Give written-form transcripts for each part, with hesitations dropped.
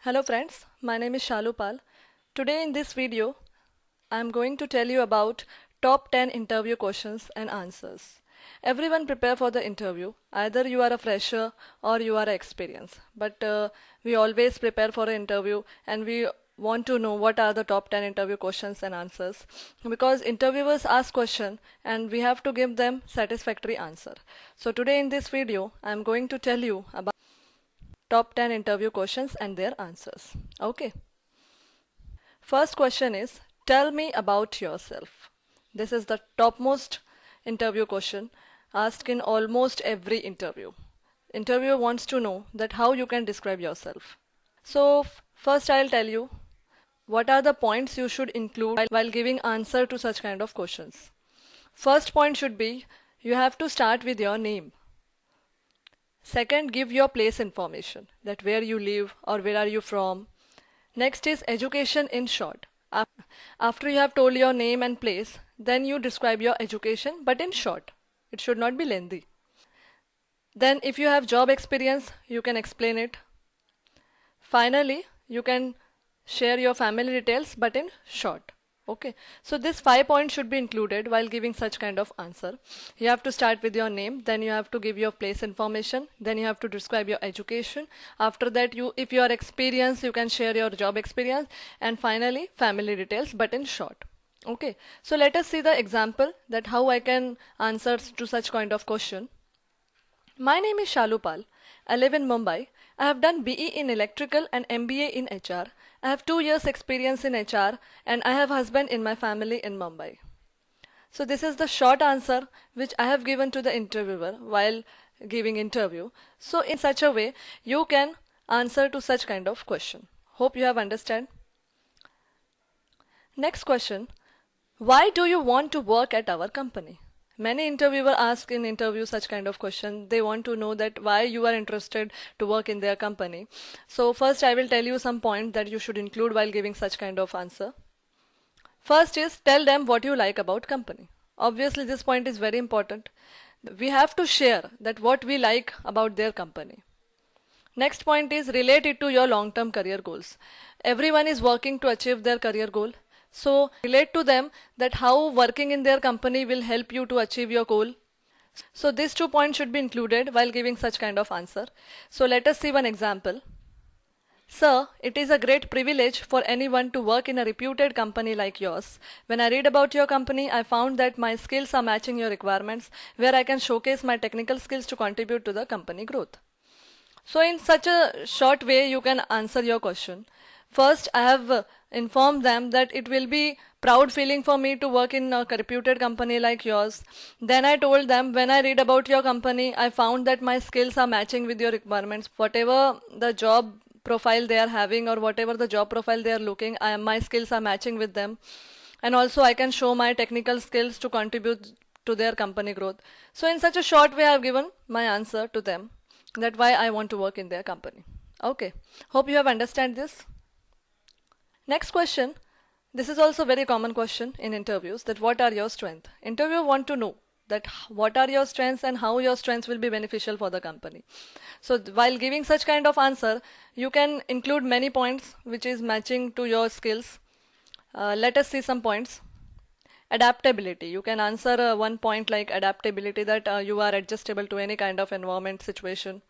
Hello friends, my name is Shalu Pal. Today in this video, I am going to tell you about top 10 interview questions and answers. Everyone prepare for the interview. Either you are a fresher or you are experienced. But we always prepare for an interview and we want to know what are the top 10 interview questions and answers because interviewers ask question and we have to give them satisfactory answer. So today in this video, I am going to tell you about top 10 interview questions and their answers. Okay. First question is tell me about yourself. This is the topmost interview question asked in almost every interview. Interviewer wants to know that how you can describe yourself. So first I'll tell you what are the points you should include while giving answer to such kind of questions. First point should be you have to start with your name. Second, give your place information, that where you live or where are you from. Next is education in short. After you have told your name and place, then you describe your education but in short. It should not be lengthy. Then if you have job experience, you can explain it. Finally, you can share your family details but in short. Okay, so this 5 points should be included while giving such kind of answer. You have to start with your name, then you have to give your place information, then you have to describe your education. After that, if you are experienced, you can share your job experience, and finally family details but in short. Okay, so let us see the example that how I can answer to such kind of question. My name is Shalu Pal. I live in Mumbai. I have done BE in electrical and MBA in HR. I have 2 years experience in HR and I have husband in my family in Mumbai. So this is the short answer which I have given to the interviewer while giving interview. So in such a way you can answer to such kind of question. Hope you have understand. Next question. Why do you want to work at our company? Many interviewer ask in interview such kind of question. They want to know that why you are interested to work in their company. So first I will tell you some point that you should include while giving such kind of answer. First is tell them what you like about company. Obviously this point is very important. We have to share that what we like about their company. Next point is relate it to your long-term career goals. Everyone is working to achieve their career goal. So relate to them that how working in their company will help you to achieve your goal. So these 2 points should be included while giving such kind of answer. So let us see one example. Sir, it is a great privilege for anyone to work in a reputed company like yours. When I read about your company, I found that my skills are matching your requirements, where I can showcase my technical skills to contribute to the company growth. So in such a short way, you can answer your question. First, I have informed them that it will be proud feeling for me to work in a reputed company like yours. Then I told them when I read about your company, I found that my skills are matching with your requirements. Whatever the job profile they are having or whatever the job profile they are looking, my skills are matching with them. And also I can show my technical skills to contribute to their company growth. So in such a short way, I have given my answer to them that why I want to work in their company. Okay, hope you have understand this. Next question. This is also very common question in interviews that what are your strengths? Interviewer want to know that what are your strengths and how your strengths will be beneficial for the company. So while giving such kind of answer, you can include many points which is matching to your skills. Let us see some points. Adaptability. You can answer one point like adaptability that you are adjustable to any kind of environment situation.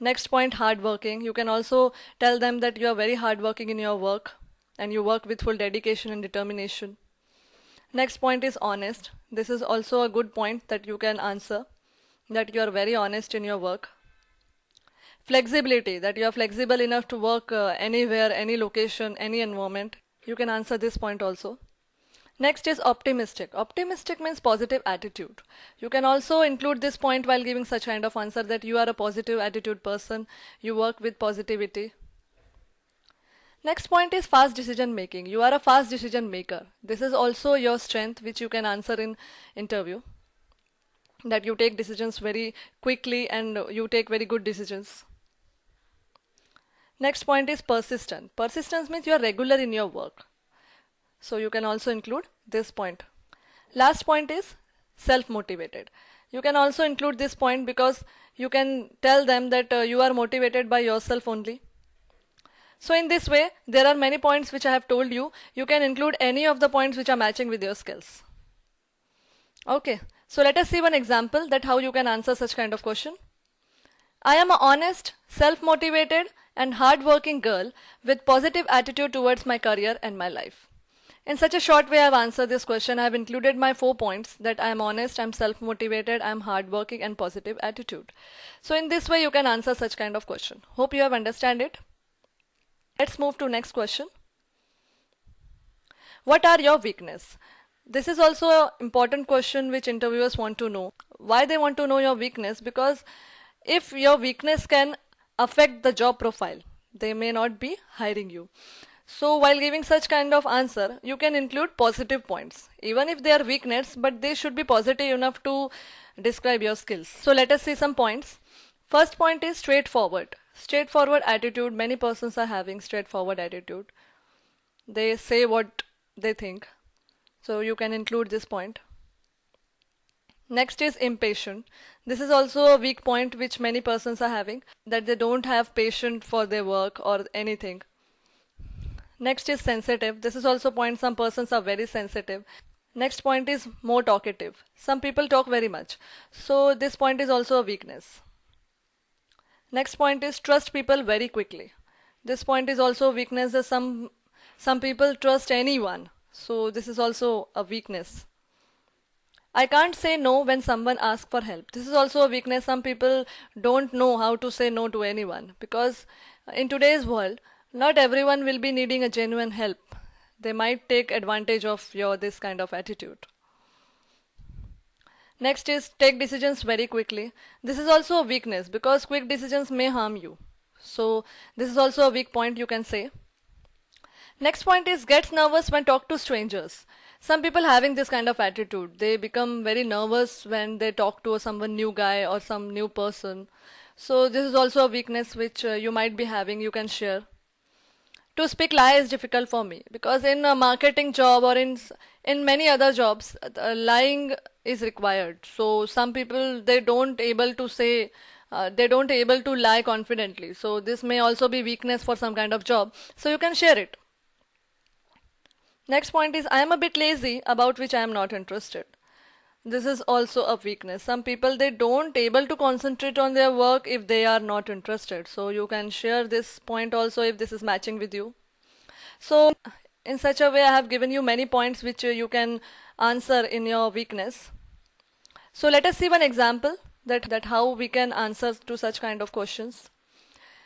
Next point, hardworking. You can also tell them that you are very hardworking in your work and you work with full dedication and determination. Next point is honest. This is also a good point that you can answer, that you are very honest in your work. Flexibility, that you are flexible enough to work anywhere, any location, any environment. You can answer this point also. Next is optimistic. Optimistic means positive attitude. You can also include this point while giving such kind of answer that you are a positive attitude person, you work with positivity. Next point is fast decision making. You are a fast decision maker. This is also your strength which you can answer in interview. That you take decisions very quickly and you take very good decisions. Next point is persistent. Persistence means you are regular in your work. So you can also include this point. Last point is self-motivated. You can also include this point because you can tell them that you are motivated by yourself only. So in this way, there are many points which I have told you. You can include any of the points which are matching with your skills. Okay, so let us see one example that how you can answer such kind of question. I am an honest, self-motivated and hard-working girl with positive attitude towards my career and my life. In such a short way I have answered this question. I have included my 4 points that I am honest, I am self-motivated, I am hardworking and positive attitude. So in this way you can answer such kind of question. Hope you have understand it. Let's move to next question. What are your weaknesses? This is also an important question which interviewers want to know. Why they want to know your weakness? Because if your weakness can affect the job profile, they may not be hiring you. So while giving such kind of answer, you can include positive points. Even if they are weakness, but they should be positive enough to describe your skills. So let us see some points. First point is straightforward. Straightforward attitude. Many persons are having straightforward attitude. They say what they think. So you can include this point. Next is impatient. This is also a weak point which many persons are having, that they don't have patience for their work or anything. Next is sensitive. This is also a point some persons are very sensitive. Next point is more talkative. Some people talk very much. So this point is also a weakness. Next point is trust people very quickly. This point is also a weakness, that some people trust anyone. So this is also a weakness. I can't say no when someone asks for help. This is also a weakness. Some people don't know how to say no to anyone, because in today's world, not everyone will be needing a genuine help. They might take advantage of your this kind of attitude. Next is take decisions very quickly. This is also a weakness because quick decisions may harm you. So this is also a weak point, you can say. Next point is gets nervous when talk to strangers. Some people having this kind of attitude, they become very nervous when they talk to someone new guy or some new person. So this is also a weakness which you might be having, you can share. To speak lie is difficult for me, because in a marketing job or in many other jobs, lying is required. So some people, they don't able to say, they don't able to lie confidently. So this may also be weakness for some kind of job. So you can share it. Next point is I am a bit lazy, about which I am not interested. This is also a weakness. Some people, they don't able to concentrate on their work if they are not interested. So you can share this point also if this is matching with you. So in such a way I have given you many points which you can answer in your weakness. So let us see one example that how we can answer to such kind of questions.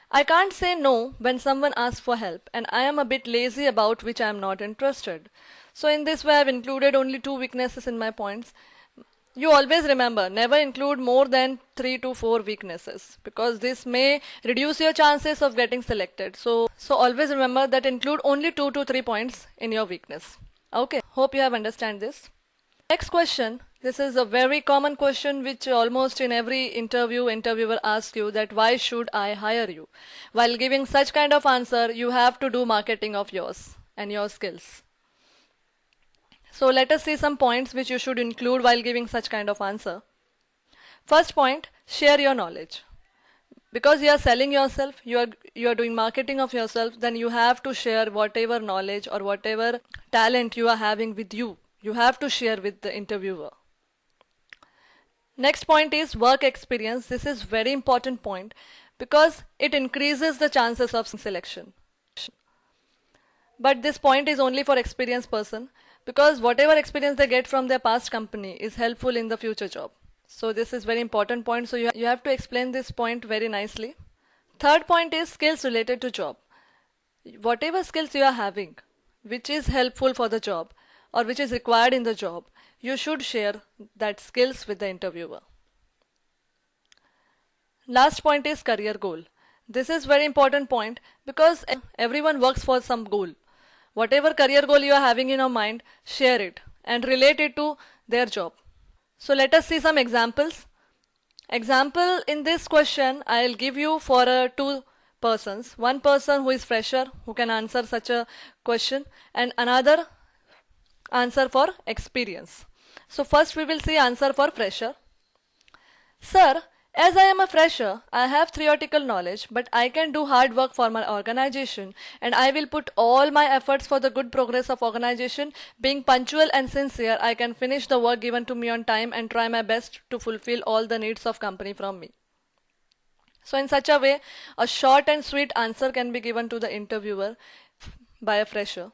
I can't say no when someone asks for help, and I am a bit lazy, about which I am not interested. So in this way I have included only 2 weaknesses in my points. You always remember, never include more than 3 to 4 weaknesses, because this may reduce your chances of getting selected. So always remember that include only 2 to 3 points in your weakness. Okay, hope you have understand this. Next question. This is a very common question which almost in every interviewer asks you, that why should I hire you? While giving such kind of answer, you have to do marketing of yours and your skills. So let us see some points which you should include while giving such kind of answer. First point, share your knowledge. Because you are selling yourself, you are doing marketing of yourself, then you have to share whatever knowledge or whatever talent you are having with you. You have to share with the interviewer. Next point is work experience. This is very important point because it increases the chances of selection. But this point is only for experienced person, because whatever experience they get from their past company is helpful in the future job. So this is very important point. So you have to explain this point very nicely. Third point is skills related to job. Whatever skills you are having, which is helpful for the job or which is required in the job, you should share that skills with the interviewer. Last point is career goal. This is very important point because everyone works for some goal. Whatever career goal you are having in your mind, share it and relate it to their job. So let us see some examples. Example in this question I'll give you for 2 persons. One person who is fresher, who can answer such a question, and another answer for experience. So first we will see answer for fresher. Sir, As I am a fresher, I have theoretical knowledge, but I can do hard work for my organization and I will put all my efforts for the good progress of organization. Being punctual and sincere, I can finish the work given to me on time and try my best to fulfill all the needs of company from me. So in such a way, a short and sweet answer can be given to the interviewer by a fresher.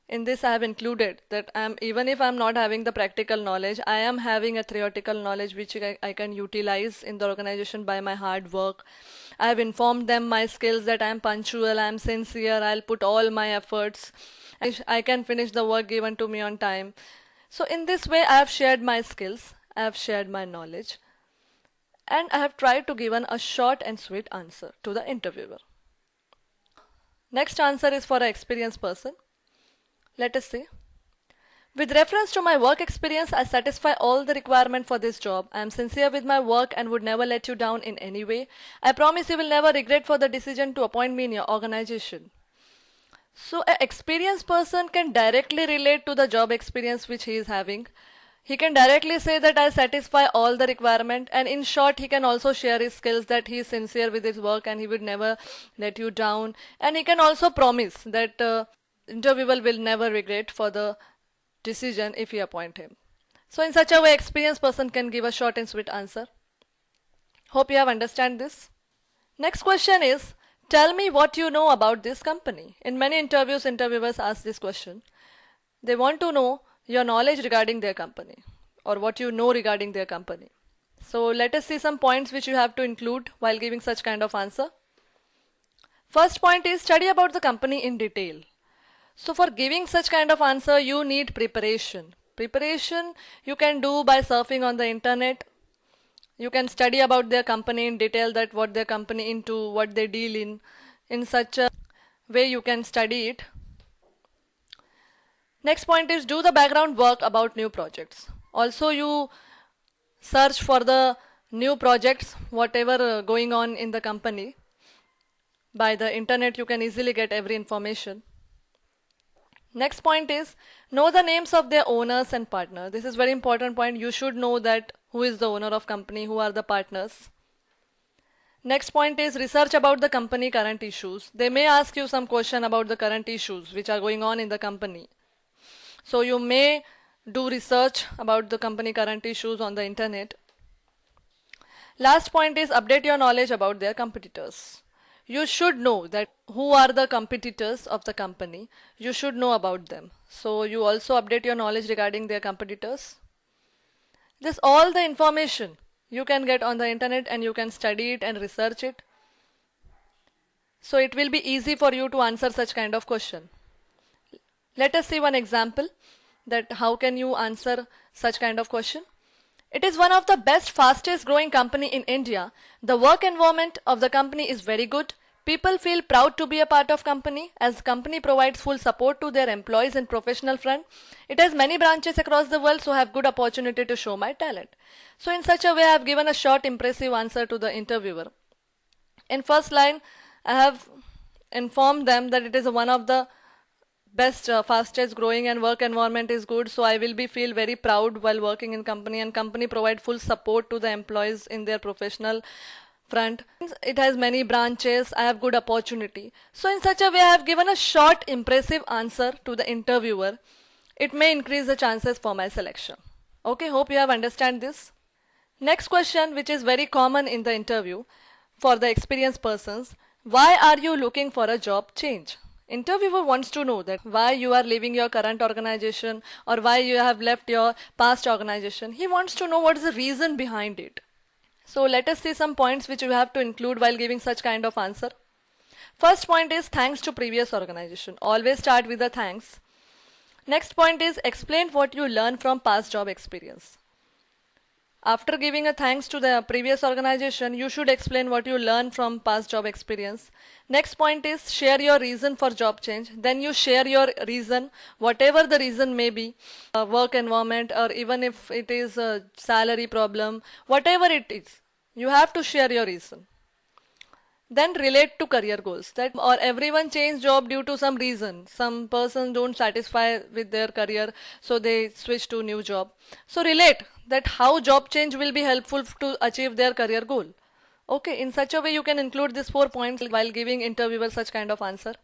In this I have included that even if I'm not having the practical knowledge, I am having a theoretical knowledge which I can utilize in the organization by my hard work. I have informed them my skills that I am punctual, I am sincere, I'll put all my efforts. I can finish the work given to me on time. So in this way I have shared my skills, I have shared my knowledge, and I have tried to give a short and sweet answer to the interviewer. Next answer is for an experienced person. Let us see. With reference to my work experience, I satisfy all the requirement for this job. I am sincere with my work and would never let you down in any way. I promise you will never regret for the decision to appoint me in your organization. So an experienced person can directly relate to the job experience which he is having. He can directly say that I satisfy all the requirement, and in short he can also share his skills that he is sincere with his work and he would never let you down, and he can also promise that interviewer will never regret for the decision if you appoint him. So in such a way, experienced person can give a short and sweet answer. Hope you have understand this. Next question is, tell me what you know about this company. In many interviews, interviewers ask this question. They want to know your knowledge regarding their company or what you know regarding their company. So let us see some points which you have to include while giving such kind of answer. First point is, study about the company in detail. So for giving such kind of answer, you need preparation. Preparation you can do by surfing on the internet. You can study about their company in detail, that what their company into, what they deal in. In such a way you can study it. Next point is, do the background work about new projects. Also you search for the new projects, whatever going on in the company. By the internet you can easily get every information. Next point is, know the names of their owners and partners. This is very important point. You should know that who is the owner of company, who are the partners. Next point is, research about the company current issues. They may ask you some question about the current issues which are going on in the company. So you may do research about the company current issues on the internet. Last point is, update your knowledge about their competitors. You should know that who are the competitors of the company. You should know about them. So you also update your knowledge regarding their competitors. This all the information you can get on the internet and you can study it and research it. So it will be easy for you to answer such kind of question. Let us see one example that how can you answer such kind of question. It is one of the best, fastest growing company in India. The work environment of the company is very good. People feel proud to be a part of company as company provides full support to their employees in professional front. It has many branches across the world, so I have good opportunity to show my talent. So in such a way I have given a short impressive answer to the interviewer. In first line I have informed them that it is one of the best, fastest growing and work environment is good, so I will be feel very proud while working in company, and company provide full support to the employees in their professional front. It has many branches, I have good opportunity. So in such a way I have given a short impressive answer to the interviewer. It may increase the chances for my selection. Okay, hope you have understand this. Next question, which is very common in the interview for the experienced persons, why are you looking for a job change? Interviewer wants to know that why you are leaving your current organization or why you have left your past organization. He wants to know what is the reason behind it. So let us see some points which you have to include while giving such kind of answer. First point is, thanks to previous organization. Always start with the thanks. Next point is, explain what you learned from past job experience. After giving a thanks to the previous organization, you should explain what you learned from past job experience. Next point is, share your reason for job change. Then you share your reason, whatever the reason may be, work environment, or even if it is a salary problem, whatever it is, you have to share your reason. Then relate to career goals, that or everyone change job due to some reason. Some person don't satisfy with their career, so they switch to new job. So relate that how job change will be helpful to achieve their career goal. Okay, in such a way you can include these 4 points while giving interviewer such kind of answer.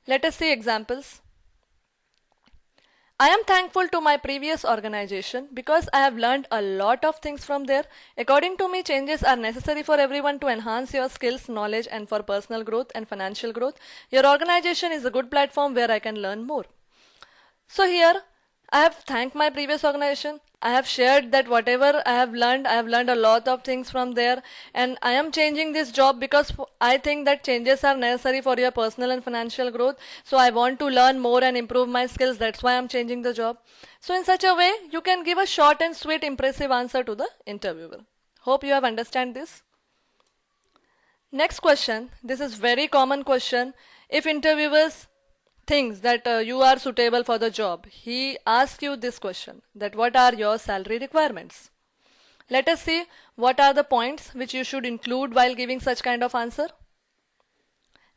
Let us see examples. I am thankful to my previous organization because I have learned a lot of things from there. According to me, changes are necessary for everyone to enhance your skills, knowledge, and for personal growth and financial growth. Your organization is a good platform where I can learn more. So here I have thanked my previous organization. I have shared that whatever I have learned a lot of things from there, and I am changing this job because I think that changes are necessary for your personal and financial growth. So I want to learn more and improve my skills. That's why I'm changing the job. So in such a way, you can give a short and sweet impressive answer to the interviewer. Hope you have understand this. Next question. This is very common question. If interviewers thinks that you are suitable for the job, he asks you this question, that what are your salary requirements. Let us see what are the points which you should include while giving such kind of answer.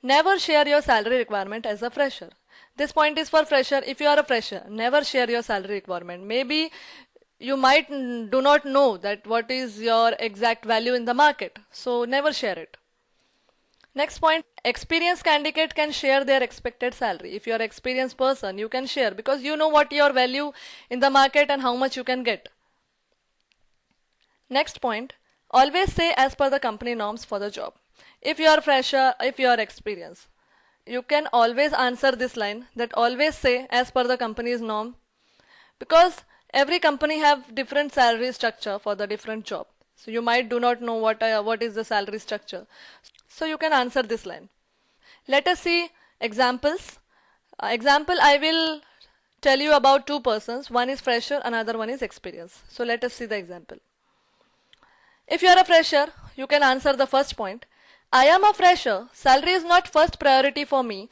Never share your salary requirement as a fresher. This point is for fresher. If you are a fresher, never share your salary requirement. Maybe you might do not know that what is your exact value in the market, so never share it. Next point, experienced candidate can share their expected salary. If you are an experienced person, you can share because you know what your value in the market and how much you can get. Next point, always say as per the company norms for the job. If you are fresher, if you are experienced, you can always answer this line, that always say as per the company's norm, because every company have different salary structure for the different job. So you might do not know what is the salary structure. So you can answer this line. Let us see examples. Example, I will tell you about two persons. One is fresher, another one is experienced. So let us see the example. If you are a fresher, you can answer the first point. I am a fresher. Salary is not first priority for me.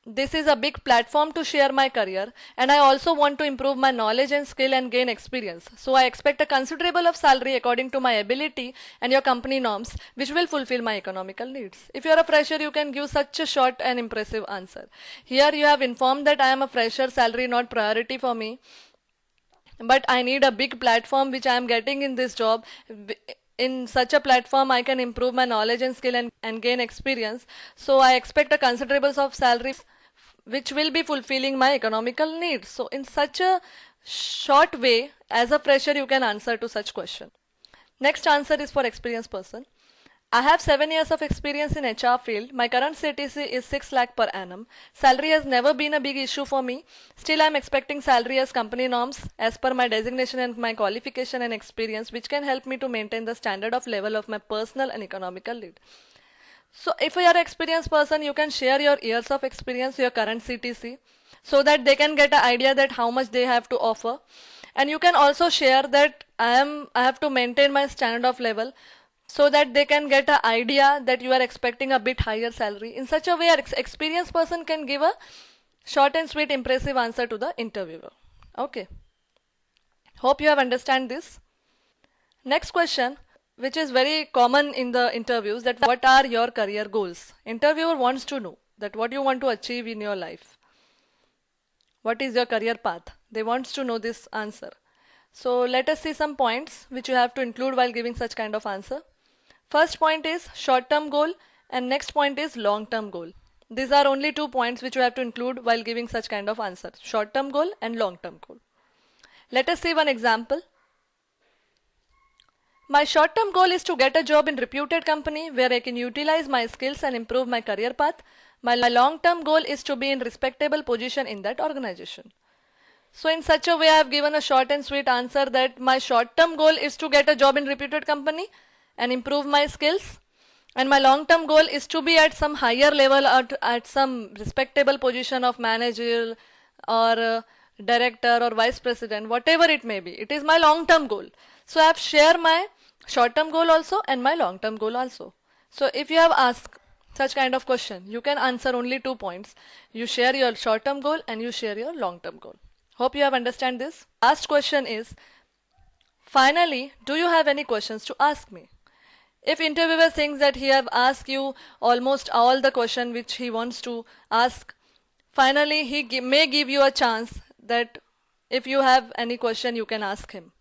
This is a big platform to share my career, and I also want to improve my knowledge and skill and gain experience. So I expect a considerable of salary according to my ability and your company norms, which will fulfill my economical needs. If you are a fresher, you can give such a short and impressive answer. Here you have informed that I am a fresher, salary not priority for me, but I need a big platform which I am getting in this job. In such a platform I can improve my knowledge and skill and gain experience. So I expect a considerable of salary which will be fulfilling my economical needs. So in such a short way, as a fresher, you can answer to such question. Next answer is for experienced person. I have 7 years of experience in HR field. My current CTC is 6 lakh per annum. Salary has never been a big issue for me. Still, I am expecting salary as company norms as per my designation and my qualification and experience, which can help me to maintain the standard of level of my personal and economical need. So if you are an experienced person, you can share your years of experience, your current CTC, so that they can get an idea that how much they have to offer. And you can also share that I have to maintain my standard of level, so that they can get an idea that you are expecting a bit higher salary. In such a way, an experienced person can give a short and sweet impressive answer to the interviewer. Okay. Hope you have understand this. Next question, which is very common in the interviews, that what are your career goals? Interviewer wants to know that what you want to achieve in your life. What is your career path? They wants to know this answer. So let us see some points which you have to include while giving such kind of answer. First point is short-term goal and next point is long-term goal. These are only 2 points which you have to include while giving such kind of answer. Short-term goal and long-term goal. Let us see one example. My short-term goal is to get a job in reputed company where I can utilize my skills and improve my career path. My long-term goal is to be in respectable position in that organization. So in such a way, I have given a short and sweet answer that my short-term goal is to get a job in reputed company and improve my skills. And my long-term goal is to be at some higher level, at some respectable position of manager or director or vice president, whatever it may be. It is my long-term goal. So I have shared my short-term goal also and my long-term goal also. So if you have asked such kind of question, you can answer only 2 points. You share your short-term goal and you share your long-term goal. Hope you have understand this. Last question is, finally, do you have any questions to ask me? If interviewer thinks that he have asked you almost all the question which he wants to ask, finally he may give you a chance that if you have any question you can ask him.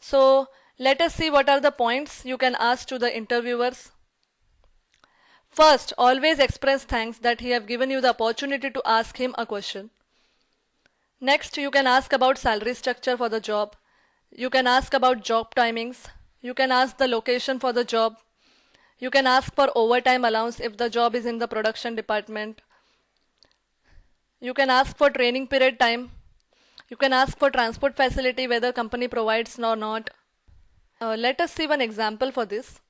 So let us see what are the points you can ask to the interviewers. First, always express thanks that he have given you the opportunity to ask him a question. Next, you can ask about salary structure for the job. You can ask about job timings. You can ask the location for the job. You can ask for overtime allowance if the job is in the production department. You can ask for training period time. You can ask for transport facility whether company provides or not. Let us see one example for this.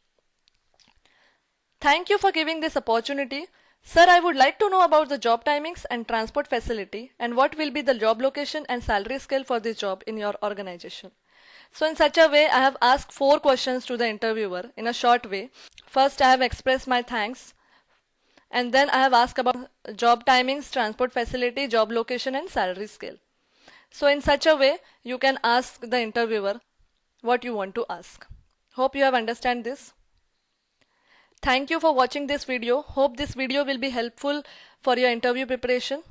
Thank you for giving this opportunity. Sir, I would like to know about the job timings and transport facility and what will be the job location and salary scale for this job in your organization. So in such a way, I have asked 4 questions to the interviewer in a short way. First, I have expressed my thanks, and then I have asked about job timings, transport facility, job location and salary scale. So in such a way, you can ask the interviewer what you want to ask. Hope you have understand this. Thank you for watching this video. Hope this video will be helpful for your interview preparation.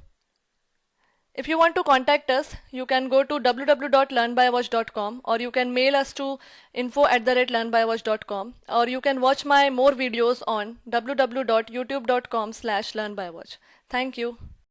If you want to contact us, you can go to www.learnbywatch.com or you can mail us to info@learnbywatch.com or you can watch my more videos on www.youtube.com/learnbywatch. Thank you.